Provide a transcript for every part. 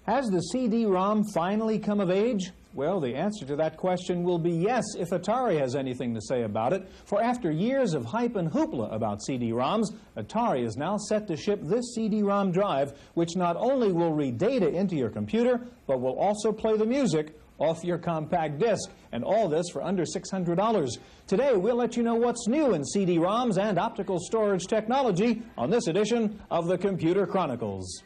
Has the CD-ROM finally come of age? Well, the answer to that question will be yes, if Atari has anything to say about it. For after years of hype and hoopla about CD-ROMs, Atari is now set to ship this CD-ROM drive, which not only will read data into your computer, but will also play the music off your compact disc. And all this for under $600. Today, we'll let you know what's new in CD-ROMs and optical storage technology on this edition of the Computer Chronicles.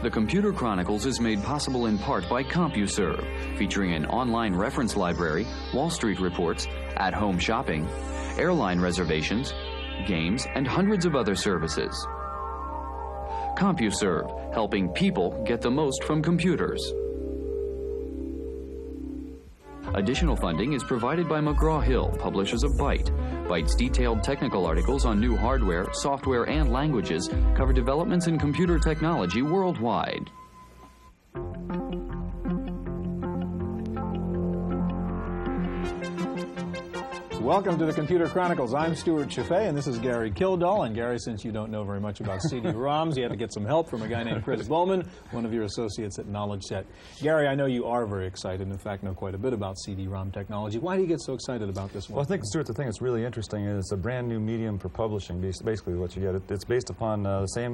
The Computer Chronicles is made possible in part by CompuServe, featuring an online reference library, Wall Street reports, at-home shopping, airline reservations, games, and hundreds of other services. CompuServe, helping people get the most from computers. Additional funding is provided by McGraw-Hill, publishers of Byte. Byte's detailed technical articles on new hardware, software, and languages cover developments in computer technology worldwide. Welcome to the Computer Chronicles. I'm Stuart Chaffee, and this is Gary Kildall. And Gary, since you don't know very much about CD-ROMs, you had to get some help from a guy named Chris Bowman, one of your associates at Knowledge Set. Gary, I know you are very excited, in fact, know quite a bit about CD-ROM technology. Why do you get so excited about this one? Well, I think, Stuart, the thing that's really interesting is it's a brand new medium for publishing, basically what you get. It's based upon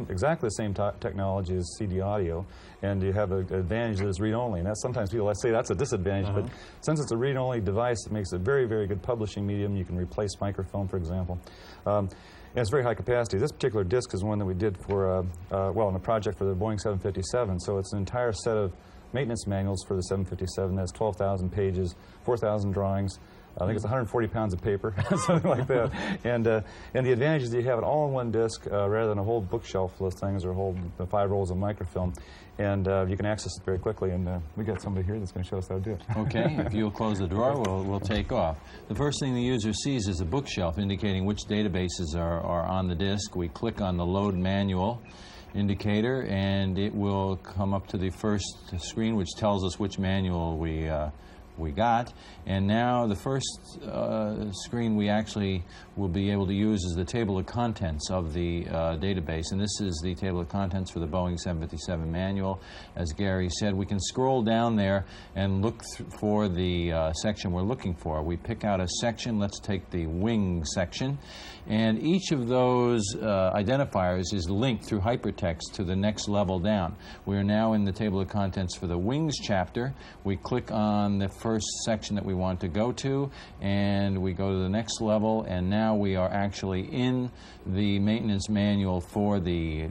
exactly the same technology as CD audio, and you have an advantage that it's read-only. And that's, sometimes people say that's a disadvantage, but since it's a read-only device, it makes a very, very good publishing medium. You can replace microfilm, for example. And it's very high capacity. This particular disc is one that we did for, in a project for the Boeing 757. So it's an entire set of maintenance manuals for the 757. That's 12,000 pages, 4,000 drawings. I think it's 140 pounds of paper, something like that. And the advantage is you have it all in one disc rather than a whole bookshelf full of things or the 5 rolls of microfilm. And you can access it very quickly. And we got somebody here that's going to show us how to do it. Okay, if you'll close the drawer, we'll take off. The first thing the user sees is a bookshelf indicating which databases are on the disk. We click on the Load Manual indicator, and it will come up to the first screen, which tells us which manual we got. And now the first screen we actually will be able to use is the table of contents of the database. And this is the table of contents for the Boeing 757 manual. As Gary said, we can scroll down there and look for the section we're looking for. We pick out a section. Let's take the wing section. And each of those identifiers is linked through hypertext to the next level down. We are now in the table of contents for the wings chapter. We click on the first section that we want to go to, and we go to the next level, and now we are actually in the maintenance manual for the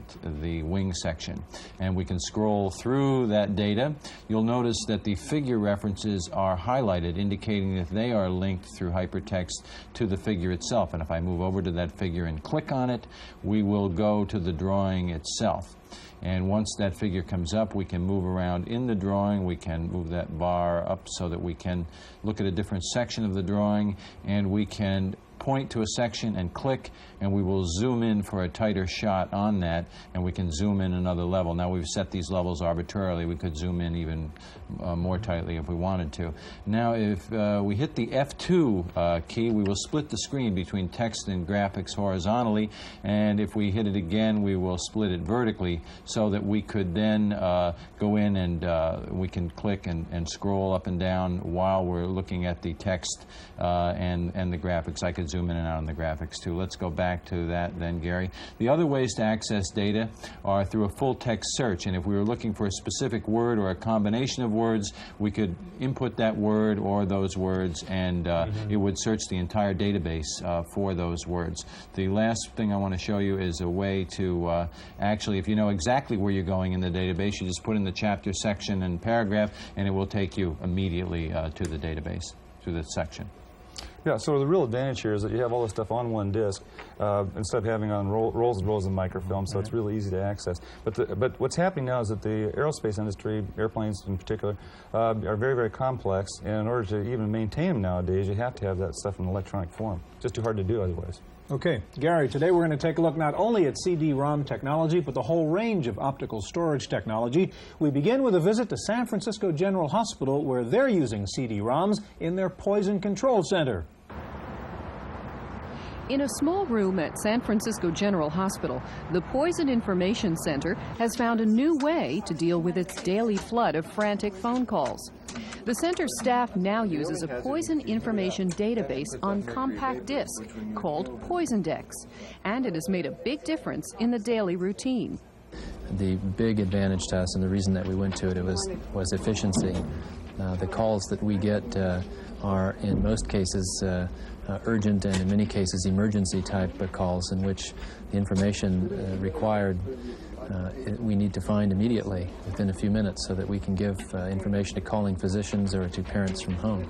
wing section. And we can scroll through that data. You'll notice that the figure references are highlighted, indicating that they are linked through hypertext to the figure itself. And if I move over to that figure and click on it, we will go to the drawing itself. And once that figure comes up, we can move around in the drawing. We can move that bar up so that we can look at a different section of the drawing, and we can point to a section and click, and we will zoom in for a tighter shot on that, and we can zoom in another level. Now we've set these levels arbitrarily. We could zoom in even more tightly if we wanted to. Now if we hit the F2 key, we will split the screen between text and graphics horizontally, and if we hit it again, we will split it vertically so that we could then go in and we can click and scroll up and down while we're looking at the text and the graphics. I could zoom in and out on the graphics too. Let's go back to that then, Gary. The other ways to access data are through a full text search, and if we were looking for a specific word or a combination of words, we could input that word or those words, and it would search the entire database for those words. The last thing I want to show you is a way to actually, if you know exactly where you're going in the database, you just put in the chapter, section, and paragraph, and it will take you immediately to the database, to the section. Yeah, so the real advantage here is that you have all this stuff on one disk instead of having on rolls and rolls of microfilm, so it's really easy to access. But what's happening now is that the aerospace industry, airplanes in particular, are very, very complex, and in order to even maintain them nowadays, you have to have that stuff in electronic form. just too hard to do otherwise. Okay, Gary, today we're going to take a look not only at CD-ROM technology, but the whole range of optical storage technology. We begin with a visit to San Francisco General Hospital, where they're using CD-ROMs in their poison control center. In a small room at San Francisco General Hospital, the Poison Information Center has found a new way to deal with its daily flood of frantic phone calls. The center staff now uses a poison information database on compact disc called PoisonDex, and it has made a big difference in the daily routine. The big advantage to us, and the reason that we went to it, was efficiency. The calls that we get are in most cases urgent and in many cases emergency type calls in which the information required we need to find immediately within a few minutes so that we can give information to calling physicians or to parents from home.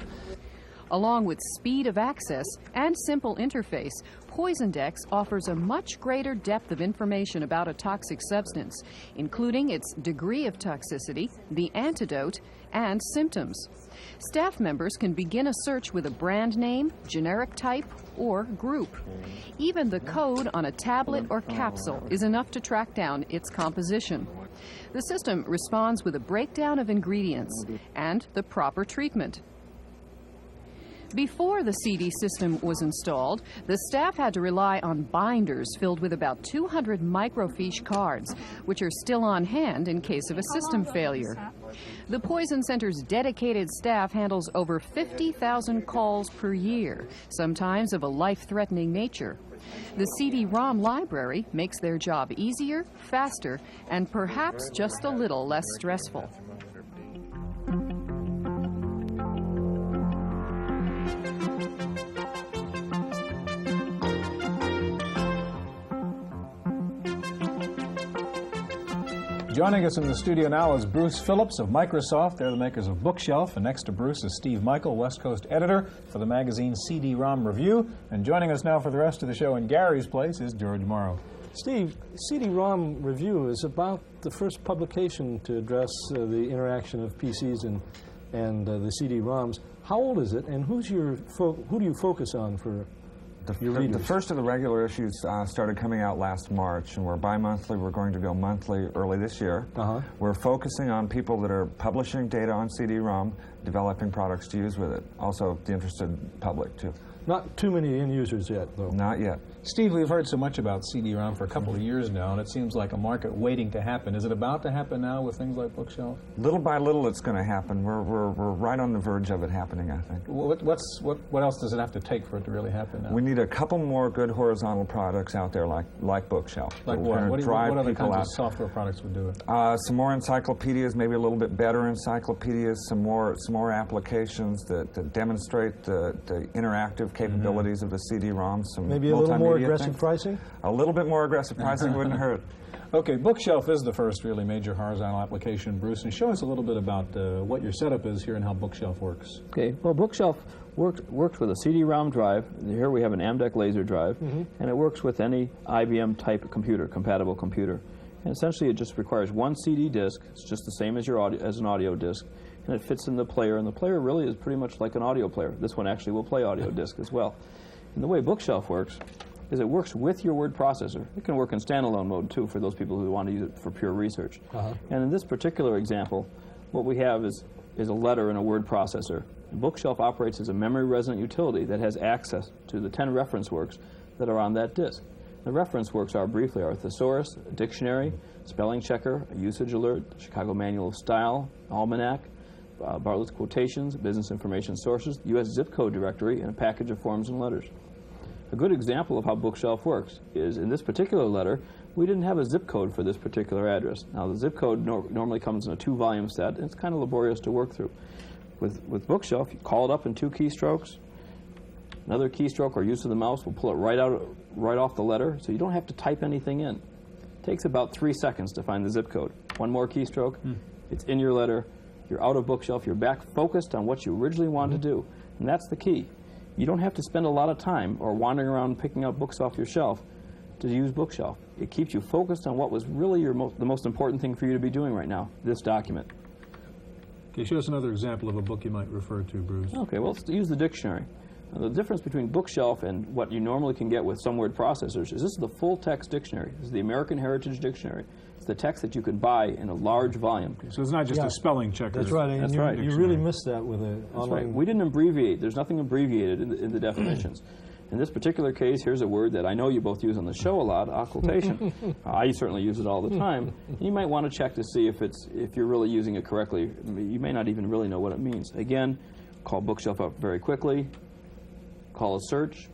Along with speed of access and simple interface, PoisonDex offers a much greater depth of information about a toxic substance, including its degree of toxicity, the antidote, and symptoms. Staff members can begin a search with a brand name, generic type, or group. Even the code on a tablet or capsule is enough to track down its composition. The system responds with a breakdown of ingredients and the proper treatment. Before the CD system was installed, the staff had to rely on binders filled with about 200 microfiche cards, which are still on hand in case of a system failure. The Poison Center's dedicated staff handles over 50,000 calls per year, sometimes of a life-threatening nature. The CD-ROM library makes their job easier, faster, and perhaps just a little less stressful. Joining us in the studio now is Bruce Phillips of Microsoft. They're the makers of Bookshelf. And next to Bruce is Steve Michael, West Coast editor for the magazine CD-ROM Review. And joining us now for the rest of the show in Gary's place is George Morrow. Steve, CD-ROM Review is about the first publication to address the interaction of PCs and the CD-ROMs. How old is it, and who do you focus on for your readers? The first of the regular issues started coming out last March, and we're bi-monthly. We're going to go monthly early this year. We're focusing on people that are publishing data on CD-ROM, developing products to use with it. Also, the interested public, too. Not too many end users yet, though. Not yet. Steve, we've heard so much about CD-ROM for a couple of years now, and it seems like a market waiting to happen. Is it about to happen now with things like Bookshelf? Little by little, it's going to happen. We're right on the verge of it happening, I think. What else does it have to take for it to really happen now? We need a couple more good horizontal products out there, like Bookshelf. Like what? What other kinds of software products would do it? Some more encyclopedias, maybe a little bit better encyclopedias. Some more applications that demonstrate the interactive capabilities of the CD-ROM. Some maybe a little more aggressive pricing? A little bit more aggressive pricing wouldn't hurt. Okay, Bookshelf is the first really major horizontal application, Bruce, and show us a little bit about what your setup is here and how Bookshelf works. Okay, well, Bookshelf works with a CD-ROM drive. Here we have an Amdec laser drive, and it works with any IBM type computer, compatible computer. And essentially it just requires one CD disc. It's just the same as an audio disc, and it fits in the player, and the player really is pretty much like an audio player. This one actually will play audio disc as well. And the way Bookshelf works is it works with your word processor. It can work in standalone mode, too, for those people who want to use it for pure research. And in this particular example, what we have is a letter in a word processor. Bookshelf operates as a memory-resident utility that has access to the 10 reference works that are on that disk. The reference works are briefly our thesaurus, a dictionary, spelling checker, a usage alert, Chicago Manual of Style, almanac, Bartlett's quotations, business information sources, U.S. zip code directory, and a package of forms and letters. A good example of how Bookshelf works is in this particular letter, we didn't have a zip code for this particular address. Now, the zip code normally comes in a 2-volume set, and it's kind of laborious to work through. With Bookshelf, you call it up in 2 keystrokes. Another keystroke or use of the mouse will pull it right off the letter, so you don't have to type anything in. It takes about 3 seconds to find the zip code. One more keystroke, it's in your letter, you're out of Bookshelf, you're back focused on what you originally wanted to do, and that's the key. You don't have to spend a lot of time or wandering around picking up books off your shelf to use Bookshelf. It keeps you focused on what was really the most important thing for you to be doing right now, this document. Okay, show us another example of a book you might refer to, Bruce. Okay, well, let's use the dictionary. Now, the difference between bookshelf and what you normally can get with some word processors is this is the full text dictionary. This is the American Heritage Dictionary. It's the text that you could buy in a large volume. So it's not just a spelling checker. That's right. And That's you, right. You really missed that with an online. Right. We didn't abbreviate. There's nothing abbreviated in the definitions. In this particular case, here's a word that I know you both use on the show a lot, occultation. I certainly use it all the time. You might want to check to see if you're really using it correctly. You may not even really know what it means. Again, call bookshelf up very quickly, call a search,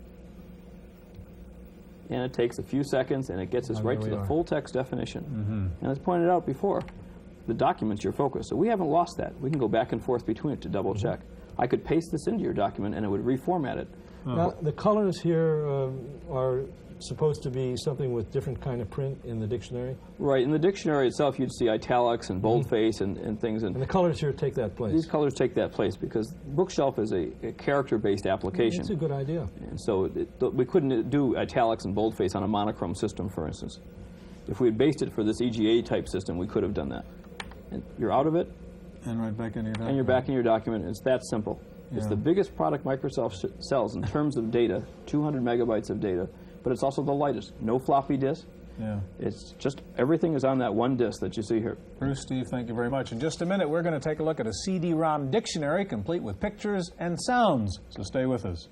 and it takes a few seconds, and it gets us right to the full text definition. And as pointed out before, the document's your focus. So we haven't lost that. We can go back and forth between it to double check. I could paste this into your document, and it would reformat it. Now, the colors here are supposed to be something with different kind of print in the dictionary? Right. In the dictionary itself, you'd see italics and boldface and things. And the colors here take that place? These colors take that place because bookshelf is a character-based application. That's a good idea. And so we couldn't do italics and boldface on a monochrome system, for instance. If we had based it for this EGA-type system, we could have done that. And you're out of it. And right back in your document. And you're back in your document. It's that simple. Yeah. It's the biggest product Microsoft sells in terms of data, 200 megabytes of data, but it's also the lightest. No floppy disk. Yeah. It's just everything is on that one disk that you see here. Bruce, Steve, thank you very much. In just a minute, we're going to take a look at a CD-ROM dictionary complete with pictures and sounds. So stay with us.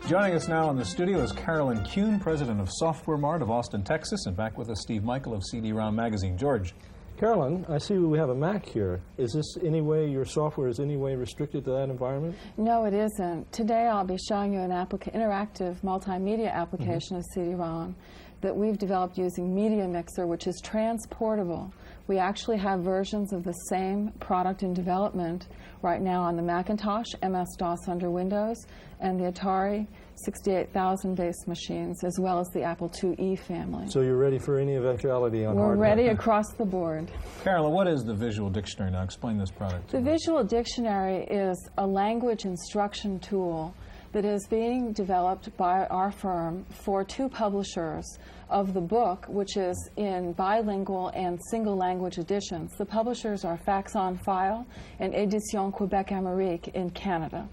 Joining us now in the studio is Carolyn Kuhn, president of Software Mart of Austin, Texas, and back with us Steve Michael of CD-ROM Magazine. George. Carolyn, I see we have a Mac here. Is this any way, your software is any way restricted to that environment? No, it isn't. Today I'll be showing you an interactive multimedia application of CD-ROM that we've developed using Media Mixer, which is transportable. We actually have versions of the same product in development right now on the Macintosh, MS-DOS under Windows, and the Atari 68,000-based machines, as well as the Apple IIe family. So you're ready for any eventuality on hardware? We're ready across the board. Carolyn, what is the Visual Dictionary? Now explain this product. The Visual Dictionary is a language instruction tool that is being developed by our firm for two publishers of the book, which is in bilingual and single language editions. The publishers are Fax on File and Édition Québec Amérique in Canada.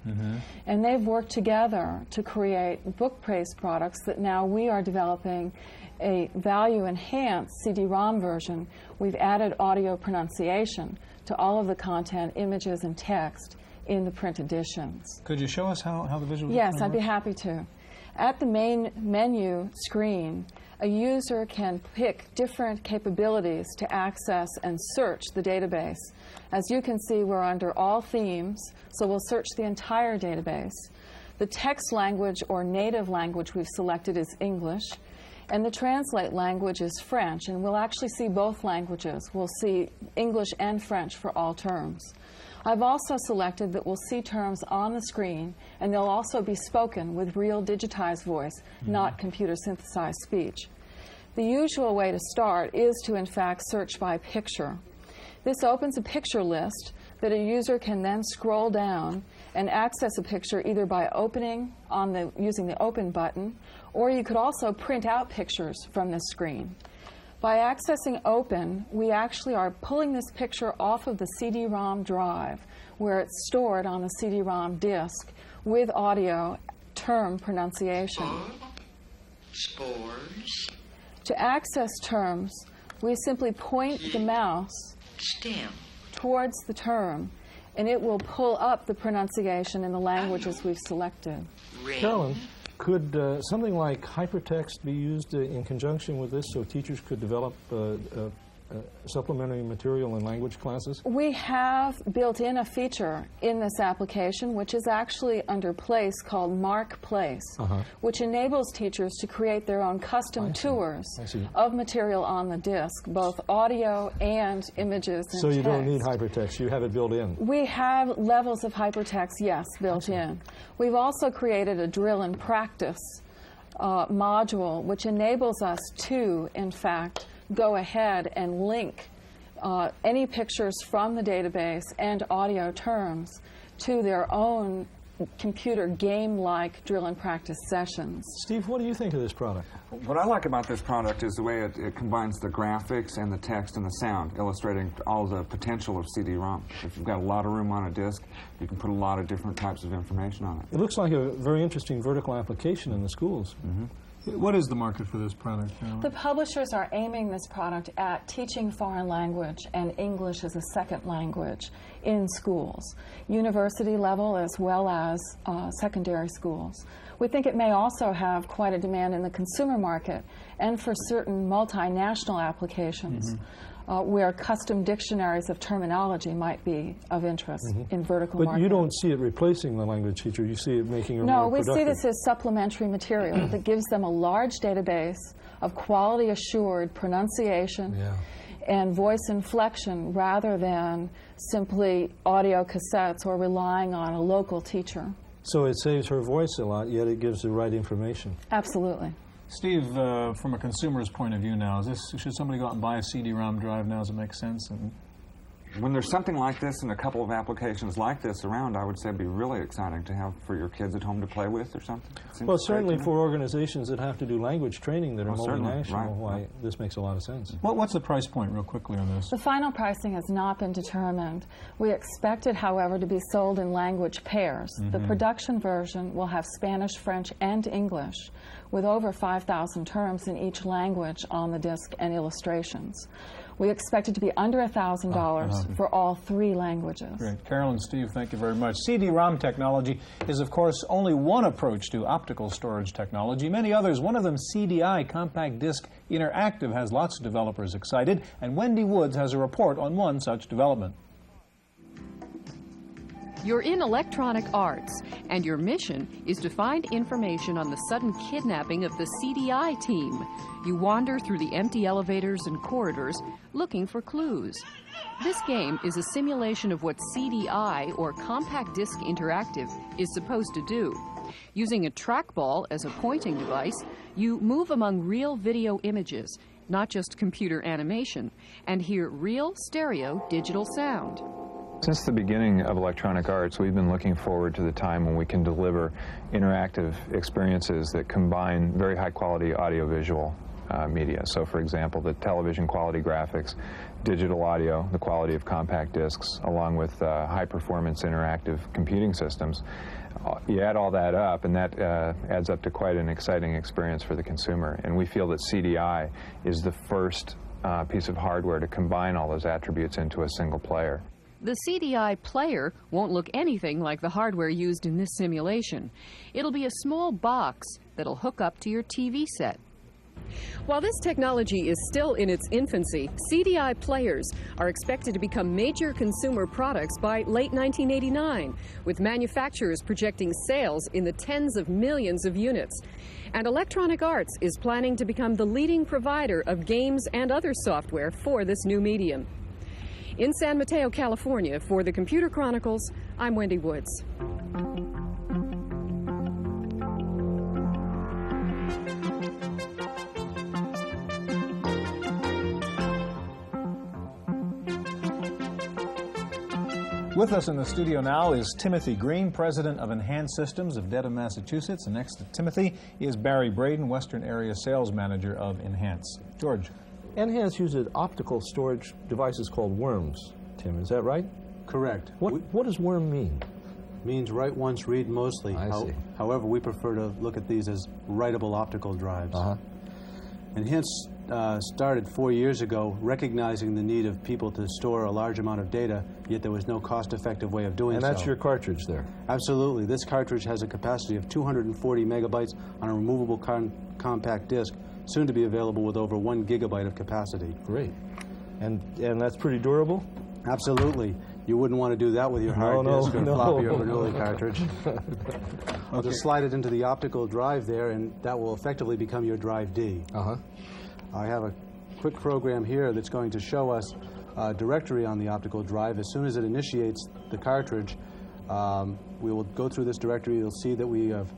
And they've worked together to create book praise products that now we are developing a value-enhanced CD-ROM version. We've added audio pronunciation to all of the content, images, and text in the print editions. Could you show us how the visual? Yes, I'd be happy to. At the main menu screen, a user can pick different capabilities to access and search the database. As you can see, we're under all themes, so we'll search the entire database. The text language or native language we've selected is English, and the translate language is French, and we'll actually see both languages. We'll see English and French for all terms. I've also selected that we'll see terms on the screen, and they'll also be spoken with real digitized voice, not computer synthesized speech. The usual way to start is to, in fact, search by picture. This opens a picture list that a user can then scroll down and access a picture either by opening using the Open button, or you could also print out pictures from this screen. By accessing Open, we actually are pulling this picture off of the CD-ROM drive, where it's stored on the CD-ROM disk with audio term pronunciation. Spores. To access terms, we simply point the mouse towards the term, and it will pull up the pronunciation in the languages we've selected. Carolyn, could something like hypertext be used in conjunction with this so teachers could develop supplementary material in language classes? We have built in a feature in this application, which is actually under Place, called Mark Place, which enables teachers to create their own custom tours of material on the disk, both audio and images and So you text. don't need hypertext, you have it built in? We have levels of hypertext, yes, built in. We've also created a drill and practice module, which enables us to, in fact, go ahead and link any pictures from the database and audio terms to their own computer game-like drill and practice sessions. Steve, what do you think of this product? What I like about this product is the way it combines the graphics and the text and the sound, illustrating all the potential of CD-ROM. If you've got a lot of room on a disk, you can put a lot of different types of information on it. It looks like a very interesting vertical application in the schools. Mm-hmm. What is the market for this product? The publishers are aiming this product at teaching foreign language and English as a second language in schools, university level as well as secondary schools. We think it may also have quite a demand in the consumer market and for certain multinational applications. Where custom dictionaries of terminology might be of interest in vertical market. But you don't see it replacing the language teacher, you see it making her more productive. No, we see this as supplementary material that gives them a large database of quality assured pronunciation and voice inflection rather than simply audio cassettes or relying on a local teacher. So it saves her voice a lot, yet it gives the right information. Absolutely. Steve, from a consumer's point of view now, should somebody go out and buy a CD-ROM drive now? Does it make sense? When there's something like this and a couple of applications like this around, I would say it'd be really exciting to have for your kids at home to play with or something. Well, certainly for organizations that have to do language training that are multinational, why this makes a lot of sense. What's the price point, real quickly, on this? The final pricing has not been determined. We expect it, however, to be sold in language pairs. The production version will have Spanish, French, and English, with over 5,000 terms in each language on the disc and illustrations. We expect it to be under $1,000 for all 3 languages. Great. Carol and Steve, thank you very much. CD-ROM technology is, of course, only one approach to optical storage technology. Many others, one of them, CDI, Compact Disc Interactive, has lots of developers excited, and Wendy Woods has a report on one such development. You're in electronic arts, and your mission is to find information on the sudden kidnapping of the CDI team. You wander through the empty elevators and corridors looking for clues. This game is a simulation of what CDI, or Compact Disc Interactive, is supposed to do. Using a trackball as a pointing device, you move among real video images, not just computer animation, and hear real stereo digital sound. Since the beginning of electronic arts, we've been looking forward to the time when we can deliver interactive experiences that combine very high-quality audiovisual media. So, for example, the television quality graphics, digital audio, the quality of compact discs, along with high-performance interactive computing systems. You add all that up, and that adds up to quite an exciting experience for the consumer. And we feel that CDI is the first piece of hardware to combine all those attributes into a single player. The CDI player won't look anything like the hardware used in this simulation. It'll be a small box that'll hook up to your TV set. While this technology is still in its infancy, CDI players are expected to become major consumer products by late 1989, with manufacturers projecting sales in the tens of millions of units. And Electronic Arts is planning to become the leading provider of games and other software for this new medium. In San Mateo, California, for the Computer Chronicles, I'm Wendy Woods. With us in the studio now is Timothy Green, president of Enhanced Systems of Dedham, Massachusetts. And next to Timothy is Barry Braden, Western Area Sales Manager of Enhanced. George. Enhanced uses optical storage devices called worms. Tim, is that right? Correct. What does worm mean? Means write once, read mostly. I see. However, we prefer to look at these as writable optical drives. Enhanced started 4 years ago, recognizing the need of people to store a large amount of data, yet there was no cost-effective way of doing so. And that's your cartridge there? Absolutely. This cartridge has a capacity of 240 megabytes on a removable compact disc, soon to be available with over 1 gigabyte of capacity. Great. And that's pretty durable? Absolutely. You wouldn't want to do that with your hard disk or floppy or Bernoulli cartridge. I'll just slide it into the optical drive there, and that will effectively become your drive D. I have a quick program here that's going to show us a directory on the optical drive. As soon as it initiates the cartridge, we will go through this directory. You'll see that we have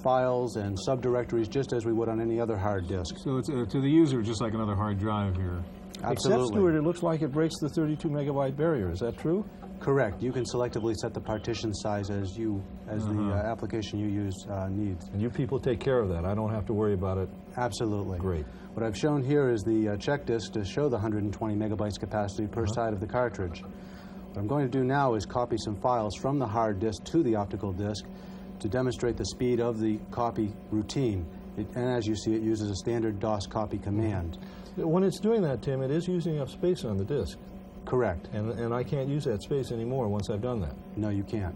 files and subdirectories just as we would on any other hard disk. So it's to the user just like another hard drive here. Except, Absolutely. Stuart, it looks like it breaks the 32 megabyte barrier. Is that true? Correct. You can selectively set the partition size as the application you use needs. And you people take care of that. I don't have to worry about it. Absolutely. Great. What I've shown here is the check disk to show the 120 megabytes capacity per side of the cartridge. What I'm going to do now is copy some files from the hard disk to the optical disk to demonstrate the speed of the copy routine. And as you see, it uses a standard DOS copy command. When it's doing that, Tim, it is using up space on the disk. Correct. And I can't use that space anymore once I've done that. No, you can't.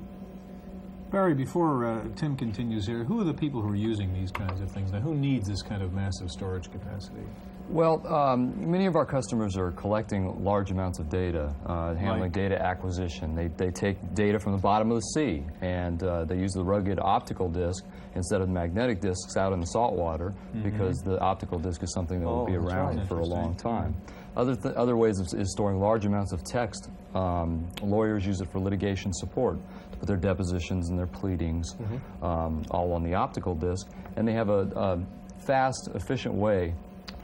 Barry, before Tim continues here, who are the people who are using these kinds of things? Now, who needs this kind of massive storage capacity? Well, many of our customers are collecting large amounts of data, handling data acquisition. They take data from the bottom of the sea, and they use the rugged optical disk instead of magnetic disks out in the salt water, because the optical disk is something that will be around for a long time. Other ways is storing large amounts of text. Lawyers use it for litigation support, to put their depositions and their pleadings all on the optical disk, and they have a fast, efficient way,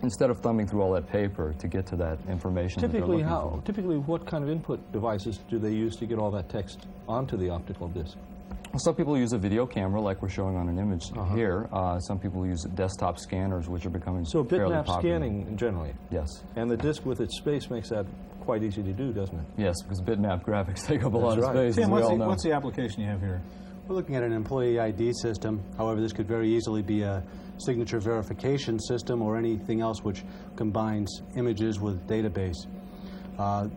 instead of thumbing through all that paper, to get to that information. Typically, what kind of input devices do they use to get all that text onto the optical disk? Well, some people use a video camera, like we're showing on an image here. Some people use desktop scanners, which are becoming fairly popular. So bitmap scanning, generally? Yes. And the disk with its space makes that quite easy to do, doesn't it? Yes, because bitmap graphics take up a lot of space, Tim, as we all know. what's the application you have here? We're looking at an employee ID system. However, this could very easily be a signature verification system or anything else which combines images with database.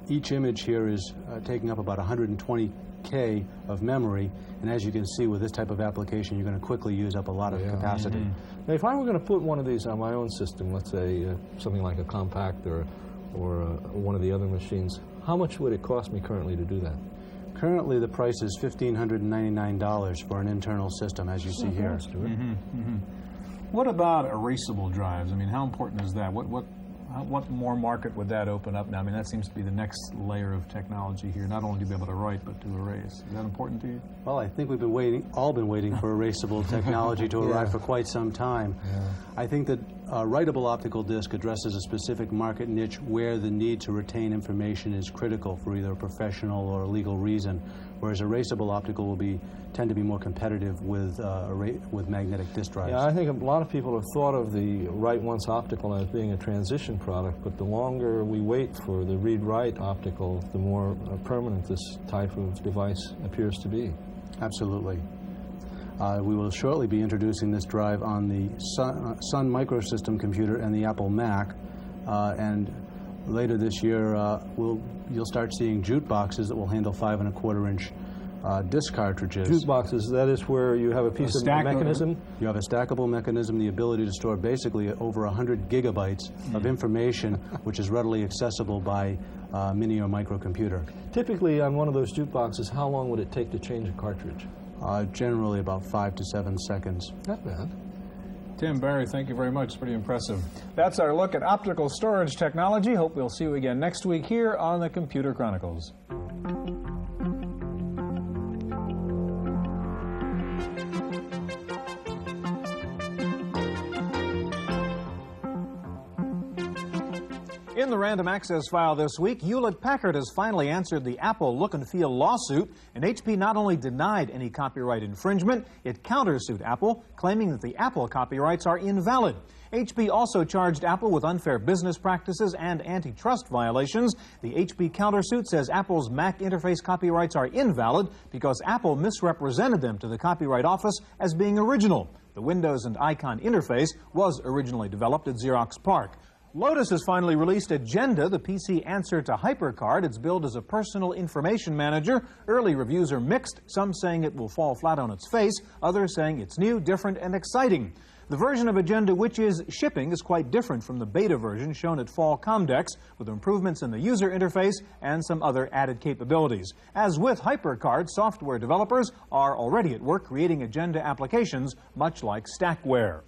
Each image here is taking up about 120K of memory, and as you can see with this type of application, you're going to quickly use up a lot of capacity. Now, if I were going to put one of these on my own system, let's say something like a compact or one of the other machines, how much would it cost me currently to do that? Currently, the price is $1,599 for an internal system, as you see here. What about erasable drives? I mean, how important is that? What more market would that open up now? I mean, that seems to be the next layer of technology here, not only to be able to write, but to erase. Is that important to you? Well, I think we've been all been waiting for erasable technology to arrive for quite some time. I think that a writable optical disc addresses a specific market niche where the need to retain information is critical for either a professional or a legal reason, whereas erasable optical will tend to be more competitive with magnetic disk drives. Yeah, I think a lot of people have thought of the write-once optical as being a transition product, but the longer we wait for the read-write optical, the more permanent this type of device appears to be. Absolutely. We will shortly be introducing this drive on the Sun Microsystem computer and the Apple Mac, and later this year you'll start seeing jute boxes that will handle 5 1/4-inch disk cartridges. Jute boxes, that is where you have a piece of mechanism? You have a stackable mechanism, the ability to store basically over 100 gigabytes of information, which is readily accessible by mini or microcomputer. Typically, on one of those jute boxes, how long would it take to change a cartridge? Generally about 5 to 7 seconds. Not bad. Tim, Barry, thank you very much. It's pretty impressive. That's our look at optical storage technology. Hope we'll see you again next week here on the Computer Chronicles. In the Random Access file this week, Hewlett-Packard has finally answered the Apple look and feel lawsuit, and HP not only denied any copyright infringement, it countersued Apple, claiming that the Apple copyrights are invalid. HP also charged Apple with unfair business practices and antitrust violations. The HP countersuit says Apple's Mac interface copyrights are invalid because Apple misrepresented them to the Copyright Office as being original. The Windows and Icon interface was originally developed at Xerox PARC. Lotus has finally released Agenda, the PC answer to HyperCard. It's billed as a personal information manager. Early reviews are mixed, some saying it will fall flat on its face, others saying it's new, different, and exciting. The version of Agenda which is shipping is quite different from the beta version shown at Fall Comdex, with improvements in the user interface and some other added capabilities. As with HyperCard, software developers are already at work creating Agenda applications, much like Stackware.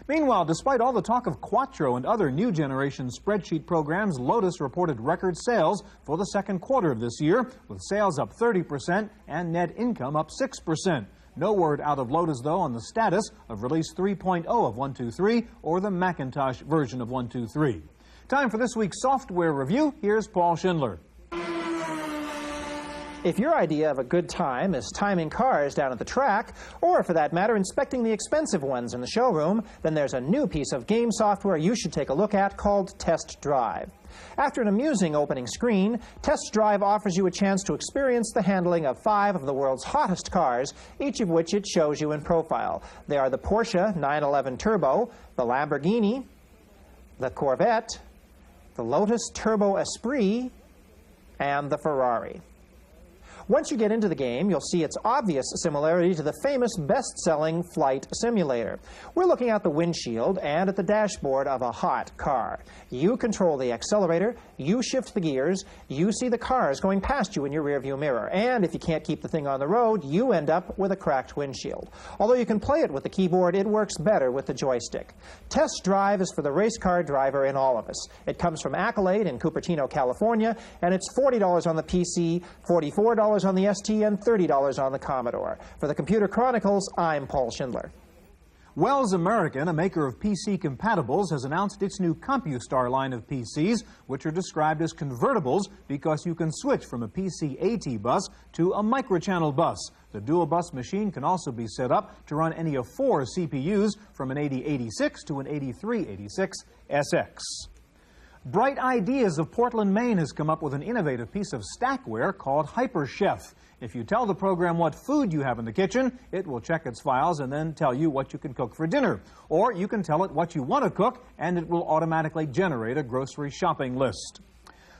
Meanwhile, despite all the talk of Quattro and other new generation spreadsheet programs, Lotus reported record sales for the second quarter of this year, with sales up 30% and net income up 6%. No word out of Lotus, though, on the status of release 3.0 of 123 or the Macintosh version of 123. Time for this week's software review. Here's Paul Schindler. If your idea of a good time is timing cars down at the track, or for that matter, inspecting the expensive ones in the showroom, then there's a new piece of game software you should take a look at called Test Drive. After an amusing opening screen, Test Drive offers you a chance to experience the handling of 5 of the world's hottest cars, each of which it shows you in profile. They are the Porsche 911 Turbo, the Lamborghini, the Corvette, the Lotus Turbo Esprit, and the Ferrari. Once you get into the game, you'll see its obvious similarity to the famous best-selling flight simulator. We're looking out the windshield and at the dashboard of a hot car. You control the accelerator, you shift the gears, you see the cars going past you in your rearview mirror, and if you can't keep the thing on the road, you end up with a cracked windshield. Although you can play it with the keyboard, it works better with the joystick. Test Drive is for the race car driver in all of us. It comes from Accolade in Cupertino, California, and it's $40 on the PC, $44 on the ST, and $30 on the Commodore. For the Computer Chronicles, I'm Paul Schindler. Wells American, a maker of PC compatibles, has announced its new CompuStar line of PCs, which are described as convertibles because you can switch from a PC AT bus to a microchannel bus. The dual bus machine can also be set up to run any of 4 CPUs, from an 8086 to an 8386 SX. Bright Ideas of Portland, Maine has come up with an innovative piece of stackware called HyperChef. If you tell the program what food you have in the kitchen, it will check its files and then tell you what you can cook for dinner. Or you can tell it what you want to cook, and it will automatically generate a grocery shopping list.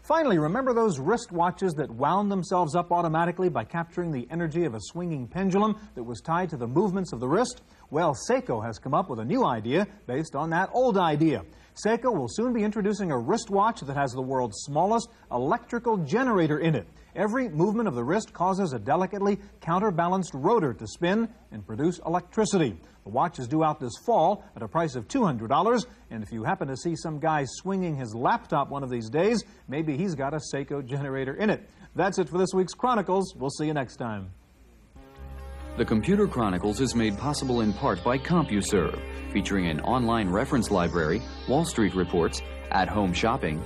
Finally, remember those wristwatches that wound themselves up automatically by capturing the energy of a swinging pendulum that was tied to the movements of the wrist? Well, Seiko has come up with a new idea based on that old idea. Seiko will soon be introducing a wristwatch that has the world's smallest electrical generator in it. Every movement of the wrist causes a delicately counterbalanced rotor to spin and produce electricity. The watch is due out this fall at a price of $200, and if you happen to see some guy swinging his laptop one of these days, maybe he's got a Seiko generator in it. That's it for this week's Chronicles. We'll see you next time. The Computer Chronicles is made possible in part by CompuServe, featuring an online reference library, Wall Street reports, at-home shopping,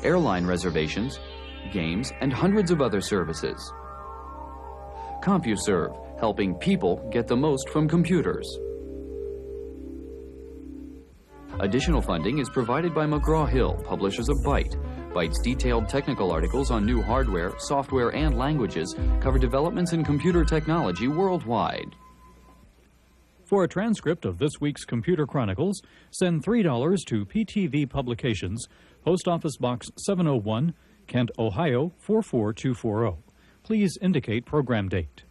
airline reservations, games, and hundreds of other services. CompuServe, helping people get the most from computers. Additional funding is provided by McGraw-Hill, publishers of Byte. Byte's detailed technical articles on new hardware, software, and languages cover developments in computer technology worldwide. For a transcript of this week's Computer Chronicles, send $3 to PTV Publications, Post Office Box 701, Kent, Ohio 44240. Please indicate program date.